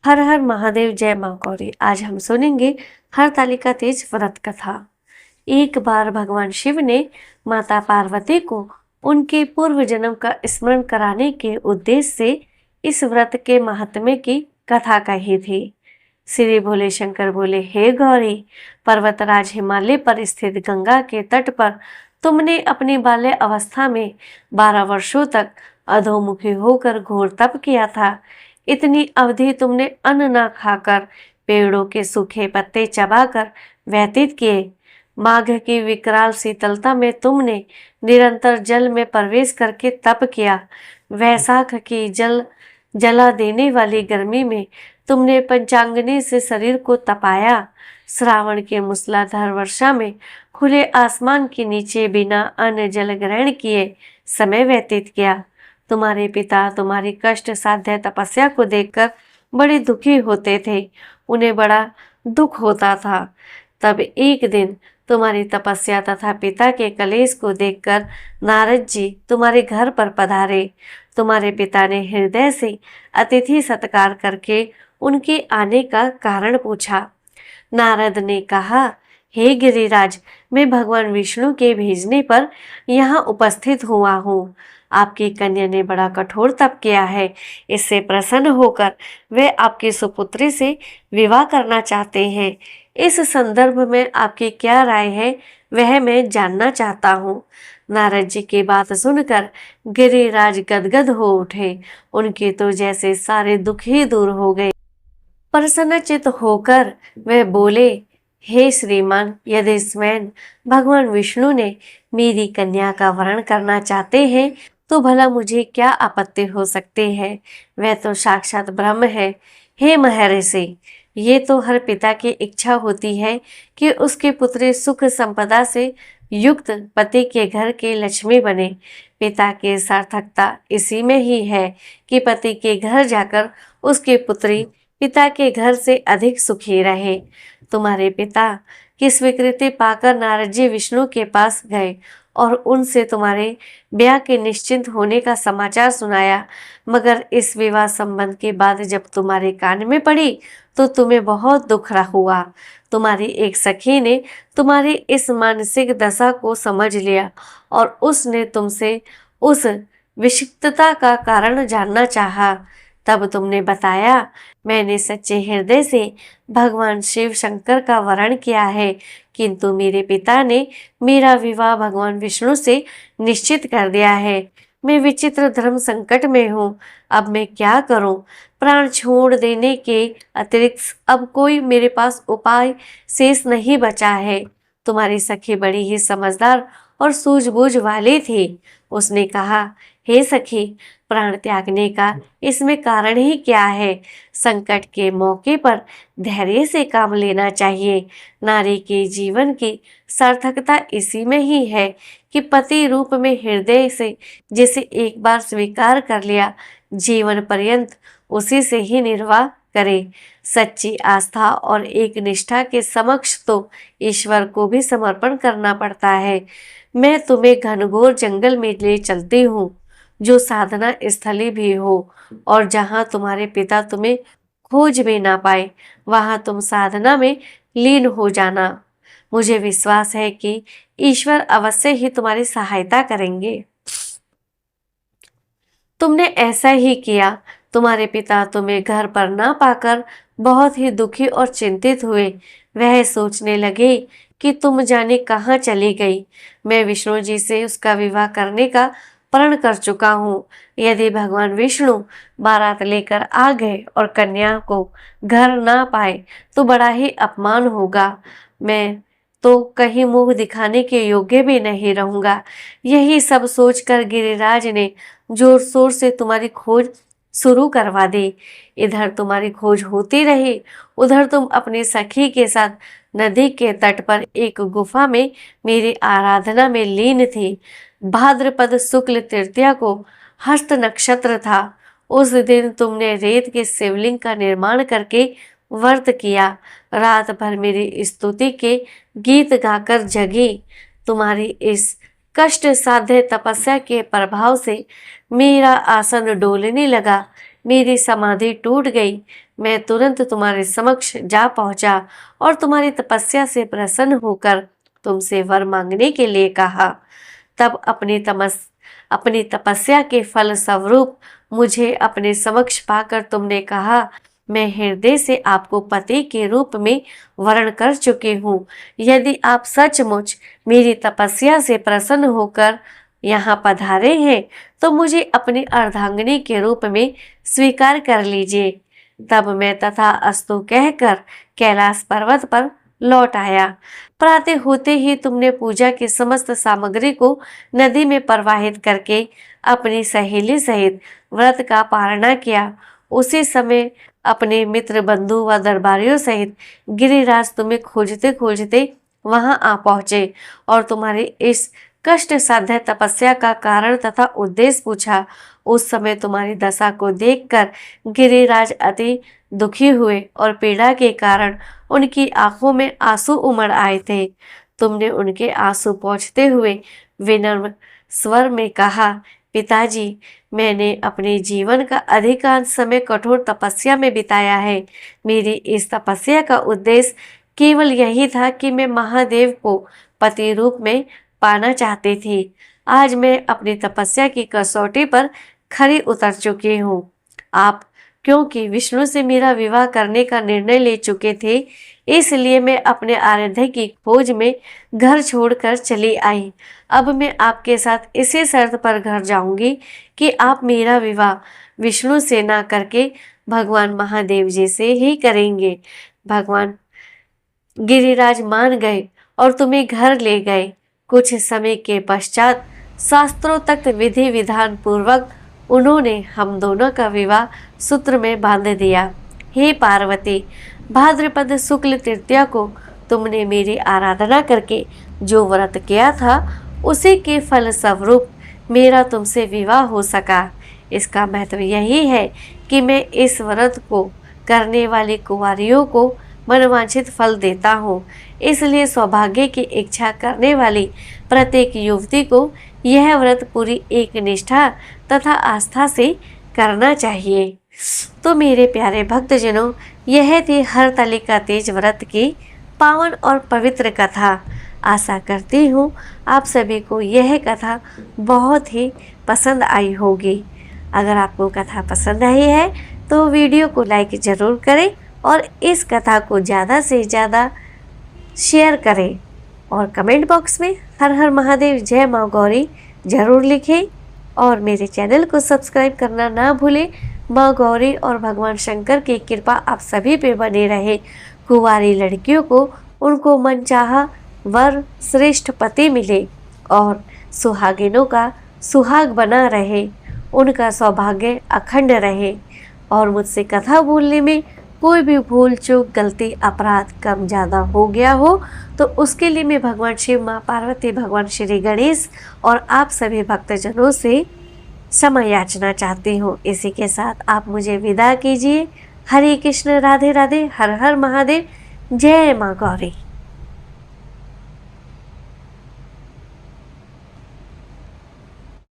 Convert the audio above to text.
हर हर महादेव, जय मां गौरी। आज हम सुनेंगे हरतालिका तीज व्रत कथा। एक बार भगवान शिव ने माता पार्वती को उनके पूर्व जन्म का स्मरण कराने के उद्देश्य से इस व्रत के महात्म्य की कथा कही थी। श्री भोले शंकर बोले, हे गौरी, पर्वतराज हिमालय पर स्थित गंगा के तट पर तुमने अपनी बाल्य अवस्था में 12 वर्षों तक अधोमुखी होकर घोर तप किया था। इतनी अवधि तुमने अन्न न खाकर, पेड़ों के सूखे पत्ते चबाकर व्यतीत किए। माघ की विकराल शीतलता में तुमने निरंतर जल में प्रवेश करके तप किया। वैशाख की जला देने वाली गर्मी में तुमने पंचांगनी से शरीर को तपाया। श्रावण के मूसलाधार वर्षा में खुले आसमान के नीचे बिना अन्न जल ग्रहण किए समय व्यतीत किया। तुम्हारे पिता तुम्हारी कष्ट साध्य तपस्या को देखकर बड़े दुखी होते थे, उन्हें बड़ा दुख होता था। तब एक दिन तुम्हारी तपस्या तथा पिता के कलेश को देखकर नारद जी तुम्हारे घर पर पधारे। तुम्हारे पिता ने हृदय से अतिथि सत्कार करके उनके आने का कारण पूछा। नारद ने कहा, हे गिरिराज, मैं भगवान विष्णु के भेजने पर यहाँ उपस्थित हुआ हूँ। आपकी कन्या ने बड़ा कठोर तप किया है। इससे प्रसन्न होकर वे आपकी सुपुत्री से विवाह करना चाहते हैं। इस संदर्भ में आपकी क्या राय है, वह मैं जानना चाहता हूँ। नारद जी की बात सुनकर गिरिराज गदगद हो उठे। उनके तो जैसे सारे दुख ही दूर हो गए। प्रसन्नचित्त होकर वे बोले, हे श्रीमान, यदि स्वयं भगवान विष्णु ने मेरी कन्या का वरण करना चाहते हैं तो भला मुझे क्या आपत्ति हो सकती है। वह तो साक्षात ब्रह्म है। हे महर्षि, ये तो हर पिता की इच्छा होती है कि उसकी पुत्री सुख संपदा से युक्त पति के घर की लक्ष्मी बने। पिता की सार्थकता इसी में ही है कि पति के घर जाकर उसकी पुत्री पिता के घर से अधिक सुखी रहे। तुम्हारे पिता की स्वीकृति पाकर नारद जी विष्णु के पास गए और उनसे तुम्हारे ब्याह के निश्चिंत होने का समाचार सुनाया। मगर इस विवाह संबंध की बात जब तुम्हारे कान में पड़ी तो तुम्हें बहुत दुख हुआ। तुम्हारी एक सखी ने तुम्हारी इस मानसिक दशा को समझ लिया और उसने तुमसे उस विषिक्तता का कारण जानना चाहा। तब तुमने बताया, मैंने सच्चे हृदय से भगवान शिव शंकर का वरण किया है, किंतु मेरे पिता ने मेरा विवाह भगवान विष्णु से निश्चित कर दिया है। मैं विचित्र धर्म संकट में हूँ। अब मैं क्या करूँ? प्राण छोड़ देने के अतिरिक्त अब कोई मेरे पास उपाय शेष नहीं बचा है। तुम्हारी सखी बड़ी ही समझदार और सूझबूझ वाली थी। उसने कहा, हे सखी, प्राण त्यागने का इसमें कारण ही क्या है? संकट के मौके पर धैर्य से काम लेना चाहिए। नारी के जीवन की सार्थकता इसी में ही है कि पति रूप में हृदय से जिसे एक बार स्वीकार कर लिया, जीवन पर्यंत उसी से ही निर्वाह करे। सच्ची आस्था और एक निष्ठा के समक्ष तो ईश्वर को भी समर्पण करना पड़ता है। मैं तुम्हें घनघोर जंगल में ले चलती हूँ, जो साधना स्थली भी हो, और जहाँ तुम्हारे पिता तुम्हें खोज भी ना पाए, वहाँ तुम साधना में लीन हो जाना। मुझे विश्वास है कि ईश्वर अवश्य ही तुम्हारी सहायता करेंगे। तुमने ऐसा ही किया। तुम्हारे पिता तुम्हें घर पर ना पाकर बहुत ही दुखी और चिंतित हुए। वह सोचने लगे कि तुम जाने कहाँ चली गई। मैं विष्णु जी से उसका विवाह करने का प्रण कर चुका हूँ। यदि भगवान विष्णु बारात लेकर आ गए और कन्या को घर ना पाए तो बड़ा ही अपमान होगा। मैं तो कहीं मुंह दिखाने के योग्य भी नहीं रहूंगा। यही सब सोचकर गिरिराज ने जोर शोर से तुम्हारी खोज शुरू करवा दी। इधर तुम्हारी खोज होती रही, उधर तुम अपनी सखी के साथ नदी के तट पर एक गुफा में मेरी आराधना में लीन थी। भाद्रपद शुक्ल तृतीया को हस्त नक्षत्र था। उस दिन तुमने रेत के शिवलिंग का निर्माण करके व्रत किया। रात भर मेरी स्तुति के गीत गाकर जगी। तुम्हारी इस कष्ट साध्य तपस्या के प्रभाव से मेरा आसन डोलने लगा। मेरी समाधि टूट गई। मैं तुरंत तुम्हारे समक्ष जा पहुंचा और तुम्हारी तपस्या से प्रसन्न होकर तुमसे वर मांगने के लिए कहा। तब अपनी तपस्या के फल स्वरूप मुझे अपने समक्ष पाकर तुमने कहा, मैं हृदय से आपको पति के रूप में वर्ण कर चुकी हूँ। यदि आप सचमुच मेरी तपस्या से प्रसन्न होकर यहाँ पधारे हैं तो मुझे अपनी अर्धांगिनी के रूप में स्वीकार कर लीजिए। तब मैं तथा अस्तु कहकर कैलाश पर्वत पर लौट आया। प्रातः होते ही तुमने पूजा की समस्त सामग्री को नदी में प्रवाहित करके अपनी सहेली सहित व्रत का पारणा किया। उसी समय अपने मित्र बंधु व दरबारियों सहित गिरिराज तुम्हें खोजते खोजते वहां आ पहुंचे और तुम्हारी इस कष्ट साध्य तपस्या का कारण तथा उद्देश्य पूछा। उस समय तुम्हारी दशा को देखकर गिरिराज अति दुखी हुए और पीड़ा के कारण उनकी आंखों में आंसू उमड़ आए थे। तुमने उनके आंसू पोंछते हुए विनम्र स्वर में कहा, पिताजी, मैंने अपने जीवन का अधिकांश समय कठोर तपस्या में बिताया है। मेरी इस तपस्या का उद्देश्य केवल यही था कि मैं महादेव को पति रूप में पाना चाहती थी। आज मैं अपनी तपस्या की कसौटी पर खरी उतर चुकी हूँ। आप क्योंकि विष्णु से मेरा विवाह करने का निर्णय ले चुके थे, इसलिए मैं अपने आराध्य की खोज में घर छोड़कर चली आई। अब मैं आपके साथ इसी शर्त पर घर जाऊंगी कि आप मेरा विवाह विष्णु से ना करके भगवान महादेव जी से ही करेंगे। भगवान गिरिराज मान गए और तुम्हें घर ले गए। कुछ समय के पश्चात शास्त्रों तक विधि विधान पूर्वक उन्होंने हम दोनों का विवाह सूत्र में बांध दिया। हे पार्वती, भाद्रपद शुक्ल तृतीया को तुमने मेरी आराधना करके जो व्रत किया था, उसी के फल स्वरूप मेरा तुमसे विवाह हो सका। इसका महत्व यही है कि मैं इस व्रत को करने वाली कुंवारियों को मनवांछित फल देता हूँ। इसलिए सौभाग्य की इच्छा करने वाली प्रत्येक युवती को यह व्रत पूरी एक निष्ठा तथा आस्था से करना चाहिए। तो मेरे प्यारे भक्तजनों, यह थी हरतालिका तीज व्रत की पावन और पवित्र कथा। आशा करती हूँ आप सभी को यह कथा बहुत ही पसंद आई होगी। अगर आपको कथा पसंद आई है तो वीडियो को लाइक ज़रूर करें और इस कथा को ज़्यादा से ज़्यादा शेयर करें और कमेंट बॉक्स में हर हर महादेव जय माँ गौरी ज़रूर लिखें और मेरे चैनल को सब्सक्राइब करना ना भूलें। माँ गौरी और भगवान शंकर की कृपा आप सभी पे बने रहे। कुंवारी लड़कियों को उनको मनचाहा वर श्रेष्ठ पति मिले और सुहागिनों का सुहाग बना रहे, उनका सौभाग्य अखंड रहे। और मुझसे कथा बोलने में कोई भी भूल चूक गलती अपराध कम ज़्यादा हो गया हो तो उसके लिए मैं भगवान शिव, माँ पार्वती, भगवान श्री गणेश और आप सभी भक्तजनों से क्षमा याचना चाहती हूँ। इसी के साथ आप मुझे विदा कीजिए। हरे कृष्ण, राधे राधे, हर हर महादेव, जय माँ गौरी।